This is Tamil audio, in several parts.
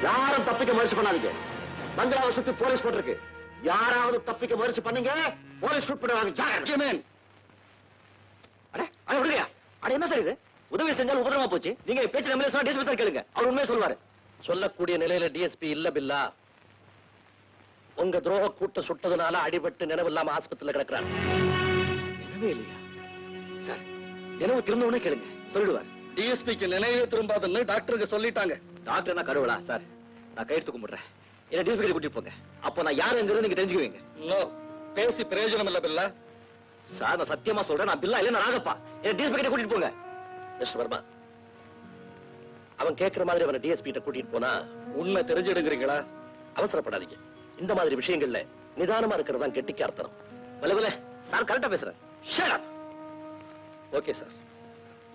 யாரும் தப்பிக்க முயற்சி பண்ணாதீங்க. பங்களாவை சுத்தி போலீஸ் போட்டிருக்கு. யாராவது தப்பிக்க முயற்சி பண்ணீங்க போலீஸ் ஷூட் பண்ணுவாங்க. என்ன சார் இது? உதவி செஞ்சால் உபதிரமா போச்சு. நீங்க பேச்சு நம்மளே சொன்னா டிஎஸ்பி சார் கேளுங்க, அவர் உண்மையை சொல்லுவாரு. சொல்லக்கூடிய நிலையில டிஎஸ்பி இல்ல பில்லா. உங்க துரோக கூட்ட சுட்டதுனால அடிபட்டு நினைவு இல்லாம ஆஸ்பத்திரியில கிடக்குறாரு. நினைவே இல்லையா சார்? நினைவு திரும்பவுனே கேளுங்க, சொல்லிடுவார். டிஎஸ்பிக்கு நினைவே திரும்பாதுன்னு டாக்டருக்கு சொல்லிட்டாங்க. டாக்டர் என்ன கருவலா சார்? நான் கையெழுத்து கும்பிடுறேன். என்ன டிஎஸ்பி கூட்டிட்டு போங்க. அப்போ நான் யாருங்கிறது நீங்க தெரிஞ்சுக்குவீங்க. பேசி பிரயோஜனம் இல்ல பில்லா. சார் நான் சத்தியமா சொல்றேன், நான் பில்லா இல்ல, நான் ராகப்பா. என்ன டிஎஸ்பி கிட்ட கூட்டிட்டு போங்க. மிஸ்டர் வர்மா, அவன் கேட்கிற மாதிரி அவனை டிஎஸ்பி கிட்ட கூட்டிட்டு போனா உண்மை தெரிஞ்சிடுங்கிறீங்களா? அவசரப்படாதீங்க. இந்த மாதிரி விஷயங்கள்ல நிதானமா இருக்கிறதா கெட்டிக்காரத்தனம். வலவல சார் கரெக்டா பேசுறேன். ஓகே சார்,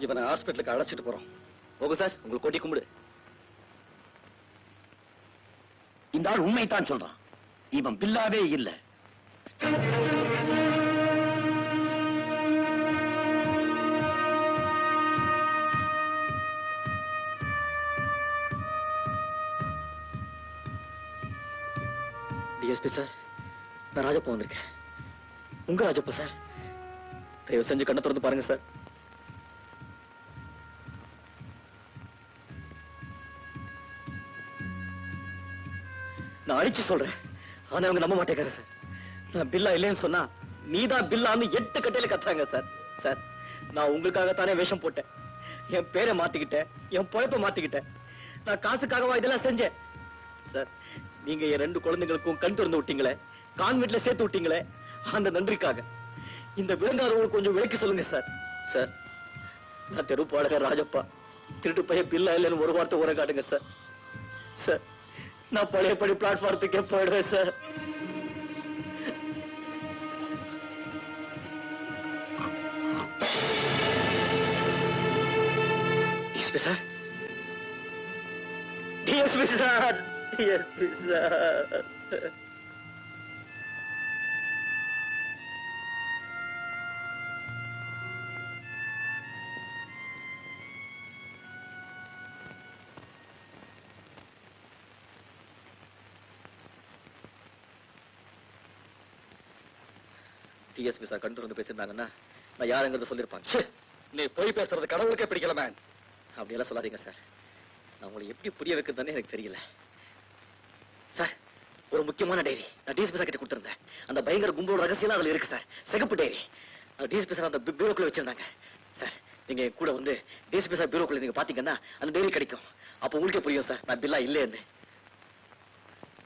இவனை ஹாஸ்பிட்டலுக்கு அழைச்சிட்டு போறோம். ஓகே சார், உங்களுக்கு கொட்டி கும்பிடு. இந்த ஆள் உண்மைத்தான் சொல்றான். இவன் பில்லாவே இல்ல. டிஎஸ்பி சார், நான் ராஜப்பா வந்திருக்கேன். உங்க ராஜப்பா சார், தயவு செஞ்சு கண்ணை திறந்து பாருங்க சார். நான் அடிச்சு சொல்றேன், ஆனா அவங்க நம்ப மாட்டேங்கிறாரு சார். நான் பில்லா இல்லைன்னு சொன்னா நீதான் பில்லான்னு 8 கட்டையில கத்துறாங்க சார். சார், நான் உங்களுக்காகத்தானே வேஷம் போட்டேன். என் பேரை மாத்திக்கிட்டேன், என் பொழைப்பை மாத்திக்கிட்டேன். நான் காசுக்காகவா இதெல்லாம் செஞ்சேன் சார்? நீங்க என் 2 குழந்தைகளுக்கும் கண் திறந்து விட்டீங்களே, கான்வென்ட்ல சேர்த்து விட்டீங்களே, அந்த நன்றிக்காக இந்த விலங்காதவங்களுக்கு கொஞ்சம் விளக்கி சொல்லுங்க சார். சார், நான் தெரு பாடகர் ராஜப்பா. திருட்டு பையன் பில்லா இல்லைன்னு ஒரு வார்த்தை உரை காட்டுங்க சார். சார், நான் பழையபடி பிளாட்ஃபார்த்துக்கே போயிடுவேன் sir. DSP sir, DSP sir, DSP sir. DSP sir கண் திறந்து பேசியிருந்தாங்கன்னா நான் யாருங்கிறத சொல்லியிருப்பாங்க. நீ போய் பேசுறது கடவுளுக்கே பிடிக்கல மேன். அப்படியெல்லாம் சொல்லாதீங்க சார். நான் உங்களை எப்படி புரிய வைக்கிறதுன்னு எனக்கு தெரியல சார். ஒரு முக்கியமான டைரி நான் டிஎஸ்பி சார் கிட்ட கொடுத்திருந்தேன். அந்த பயங்கர கும்பலோட ரகசியம் அதுல இருக்கு சார். சிகப்பு டைரி. டிஎஸ்பி சார் அந்த பீரோக்குள்ள வச்சிருந்தாங்க சார். நீங்க கூட வந்து டிஎஸ்பி சார் பீரோக்குள்ள நீங்க பாத்தீங்கன்னா அந்த டைரி கிடைக்கும். அப்போ உங்களுக்கே புரியும் சார் நான் பில்லா இல்லைன்னு.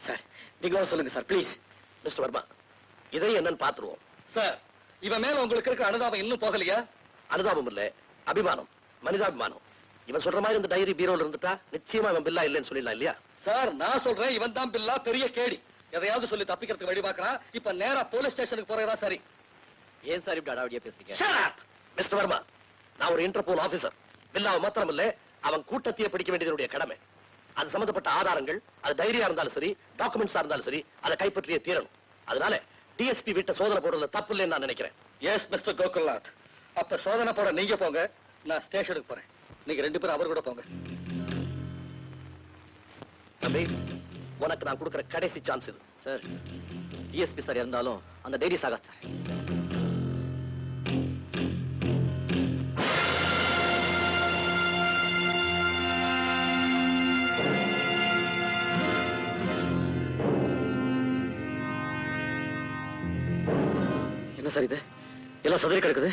சார், நீங்களும் சொல்லுங்க சார் ப்ளீஸ். மிஸ்டர் வர்மா, இதை என்னன்னு பாத்துருவோம் சார். இவன் மேல உங்களுக்கு இருக்க அனுதாபம் இன்னும் போகலையா? அனுதாபம் இல்ல, அபிமானம், மனிதாபிமானம். இவன் சொல்ற மாதிரி இந்த டைரி பீரோல இருந்துட்டா நிச்சயமா இவன் பில்லா இல்லைன்னு சொல்லிடலாம் இல்லையா? சார், நான் சொல்றேன் இவன் தான் பில்லா. பெரிய கேடி. எதையாவது சொல்லி தப்பிக்கிறதுக்கு வழி பார்க்கறான். இப்ப நேரா போலீஸ் ஸ்டேஷனுக்கு போறதா சரி. ஏன் சார் இப்படி அடாவடியா பேசுறீங்க? மிஸ்டர் வர்மா, நான் ஒரு இன்டர்போல் ஆபீசர். பில்லாவை மாத்திரம் இல்ல, அவன் கூட்டத்தையே பிடிக்க வேண்டியதனுடைய கடமை. அது சம்பந்தப்பட்ட ஆதாரங்கள், அது டைரியா இருந்தாலும் சரி, டாக்குமெண்ட்ஸா இருந்தாலும் சரி, அதை கைப்பற்றியே தீரணும். அதனால டிஎஸ்பி வீட்டை சோதனை போடுறதுல தப்பு இல்லைன்னு நான் நினைக்கிறேன். எஸ் மிஸ்டர் கோகுல்நாத், அப்ப சோதனை போட நீங்க போங்க, நான் ஸ்டேஷனுக்கு போறேன். நீங்க 2 பேரும் அவர் கூட போங்க. தம்பி, உனக்கு நான் கொடுக்கிற கடைசி சான்ஸ் இது. சார், டிஎஸ்பி சார் இருந்தாலும் அந்த டைரி சாகா சார். என்ன சார் இது? எல்லாம் சதுரி கிடக்குது.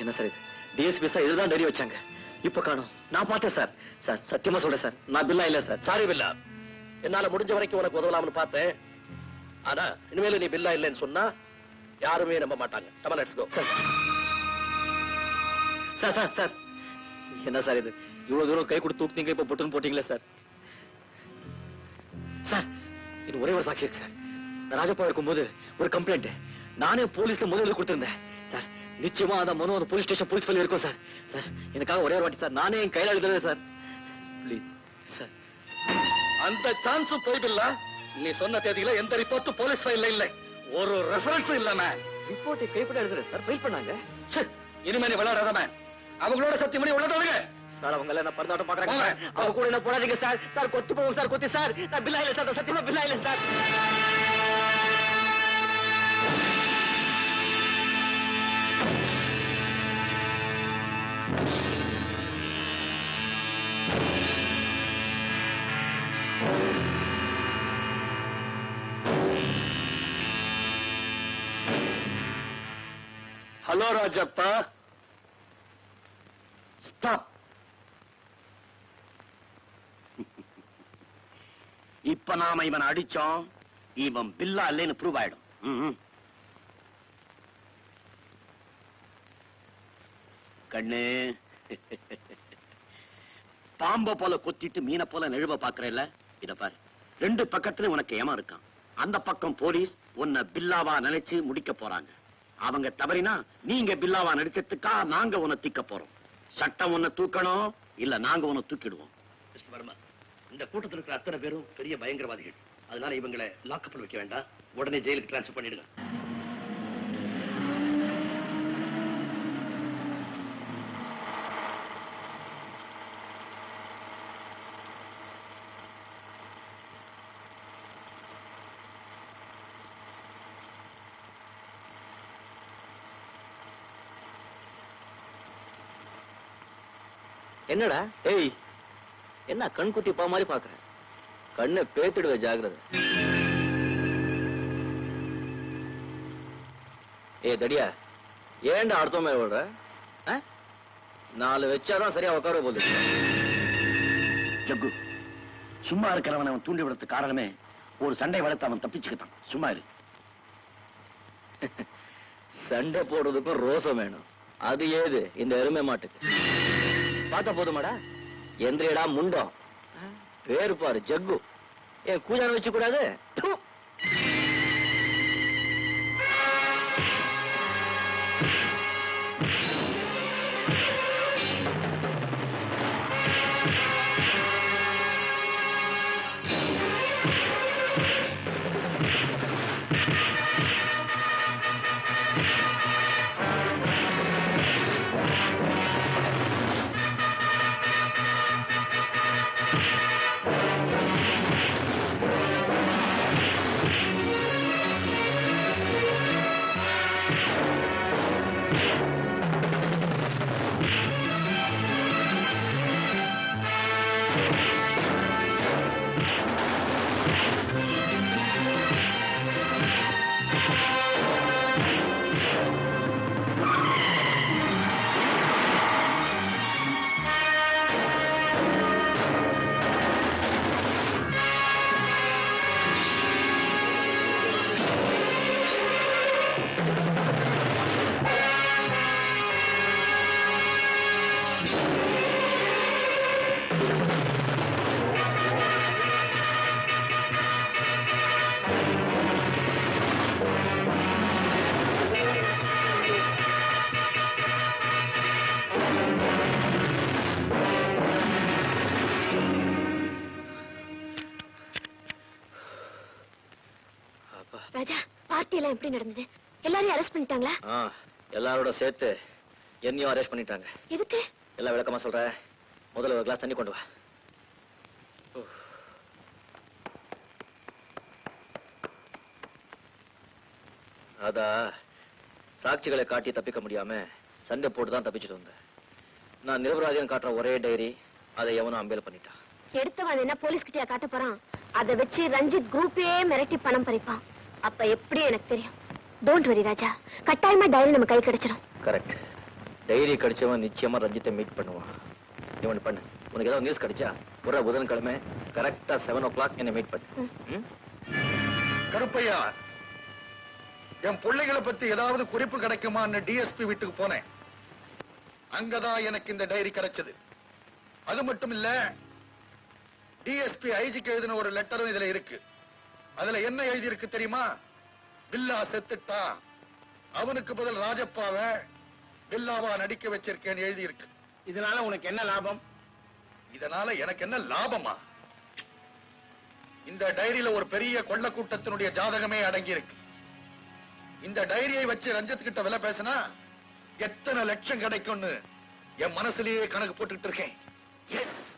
என்ன சார் இது? டிஎஸ்பி சார் இதுதான் டைரி வச்சாங்க. இப்ப காணோம். நான் பார்த்தேன் சார். சார், சத்தியமா சொல்றேன் சார், நான் பில்லா இல்ல சார். சாரி பில்லா, என்னால முடிஞ்ச வரைக்கும் உனக்கு உதவலாம்னு பார்த்தேன். ஆனா இனிமேல நீ பில்லா இல்லைன்னு சொன்னா யாருமே நம்ப மாட்டாங்க. Come on, let's go. Sir sir sir, என்ன சார் இது? இவ்வளவு தூரம் கை கொடுத்து தூக்குனீங்க, இப்ப பொட்டுன்னு போட்டீங்களே சார். சார், இது ஒரே ஒரு சாட்சி இருக்கு சார். நான் ராஜப்பா இருக்கும்போது ஒரு கம்ப்ளைண்ட் நானே போலீஸ்ல முதல்ல கொடுத்திருந்தேன் சார். நிச்சயமா அந்த மனு அந்த போலீஸ் ஸ்டேஷன் போலீஸ் ஃபைல் இருக்கும் சார். சார், எனக்காக ஒரே ஒரு வாட்டி சார் நானே என் கையில எழுதுறேன் சார். Please sir. அந்த சான்ஸும் போய்பில்ல. நீ சொன்ன தேதியில எந்த ரிப்போர்ட்டும் போலீஸ் ஃபைல்ல இல்ல, ஒரு ரெஃபரன்ஸும் இல்ல. ரிப்போர்ட்டை கைப்பட எழுதுற சார், ஃபைல் பண்ணாங்க. இனிமே நீ விளையாடாத. அவங்களோட சத்தியமணி உள்ளதோடுங்க சார். அவங்க எல்லாம் பரதாட்டம் பாக்குறாங்க. அவங்க கூட என்ன போடாதீங்க சார். சார் கொத்து போவோம் சார், கொத்தி சார். நான் பில்லா இல்ல சார், சத்தியமா பில்லா இல்ல சார். Hello Rajappa, stop. இப்ப நாம இவன் அடிச்சோம், இவன் பில்லா இல்லைன்னு ப்ரூவ் ஆயிடும். கண்ணு, பாம்ப போல கொத்திட்டு மீனை போல நழுவ பாக்குறேல்ல, இத பாரு. ரெண்டு பக்கத்துல உனக்கு ஏமா இருக்கான். அந்த பக்கம் போலீஸ் உன்னை பில்லாவா நினைச்சு முடிக்க போறாங்க. அவங்க தவறினா நீங்க பில்லாவா நடிச்சதுக்கா நாங்க உன்னை தூக்க போறோம். சட்டம் உன்னை தூக்கணும், இல்ல நாங்க உன்னை தூக்கிடுவோம். கிருஷ்ணவர்மா, இந்த கூட்டத்தில் இருக்கிற அத்தனை பேரும் பெரிய பயங்கரவாதிகள். அதனால இவங்களை லாக்கப்ல வைக்க வேண்டாம், உடனே ஜெயிலுக்கு டிரான்ஸ்பர் பண்ணிடுங்க. என்னடா ஏய், என்ன கண் குத்தி பா மாதிரி பாக்குற? கண்ணை பேத்துடுவே, ஜாகிரதை. ஏ தடியா, ஏன்டா அடுத்த மேல விடுற? 4 வச்சாதான் சரியா உட்கார போகுது. ஜக்கு, சும்மா இருக்கிறவன் அவன் தூண்டி விடுறதுக்கு காரணமே ஒரு சண்டை வளர்த்து அவன் தப்பிச்சுக்கிட்டான். சும்மா இரு. சண்டை போடுறதுக்கும் ரோசம் வேணும். அது ஏது இந்த எருமை மாட்டுக்கு? பார்த்தா போதுமாடா? எந்திரியடா முண்டம். பேரு பாரு ஜக்கு. ஏன் கூஜான வச்சு கூடாது? ராஜா, பார்ட்டி எல்லாம் எப்படி நடந்தது? எல்லாரையும் அரெஸ்ட் பண்ணிட்டாங்களா? எல்லாரோட சேர்த்து என்னையும் அரெஸ்ட் பண்ணிட்டாங்க. எதுக்கு? எல்லாம் விளக்கமா சொல்றேன். முதல்ல ஒரு கிளாஸ் தண்ணி கொண்டு வா. அதா சாட்சிகளை காட்டி தப்பிக்க முடியாம சண்டை போட்டு தான் தப்பிச்சுட்டு வந்தேன். நான் நிரபராதியம் காட்டுற ஒரே டைரி, அதை எவனும் அம்பேல் பண்ணிட்டான். எடுத்தவன் என்ன போலீஸ் கிட்டயா காட்ட போறான்? அதை வச்சு ரஞ்சித் குரூப்பே மிரட்டி பணம் பறிப்பான். அப்ப எப்படி எனக்கு தெரியும்? டோன்ட் வரி ராஜா, கட்டாயமா டைரி நம்ம கை கிடைச்சிடும். கரெக்ட். டைரி கிடைச்சவன் நிச்சயமா ரஞ்சித்தை மீட் பண்ணுவான். நீ ஒண்ணு பண்ணு, உனக்கு ஏதாவது நியூஸ் கிடைச்சா ஒரு புதன்கிழமை கரெக்டா 7 o'clock என்ன மீட் பண்ணு. கருப்பையா, என் பிள்ளைகளை பத்தி ஏதாவது குறிப்பு கிடைக்குமான்னு டிஎஸ்பி வீட்டுக்கு போனேன். அங்கதான் எனக்கு இந்த டைரி கிடைச்சது. அது மட்டும் இல்ல, டிஎஸ்பி ஐஜிக்கு எழுதின ஒரு லெட்டரும் இதுல இருக்கு. அதுல என்ன எழுதி இருக்கு தெரியுமா? பில்லா செத்துட்டா, அவனுக்கு பதில் ராஜப்பாவ பில்லாவா நடிக்க வச்சிருக்கேன்னு எழுதி இருக்கு. இதனால உனக்கு என்ன லாபம்? இதனால எனக்கு என்ன லாபமா? இந்த டைரியில ஒரு பெரிய கொள்ள கூட்டத்தினுடைய ஜாதகமே அடங்கி இருக்கு. இந்த டைரியை வச்சு ரஞ்சித் கிட்ட விலை பேசினா எத்தனை லட்சம் கிடைக்கும்னு என் மனசுலயே கணக்கு போட்டுட்டு இருக்கேன். எஸ்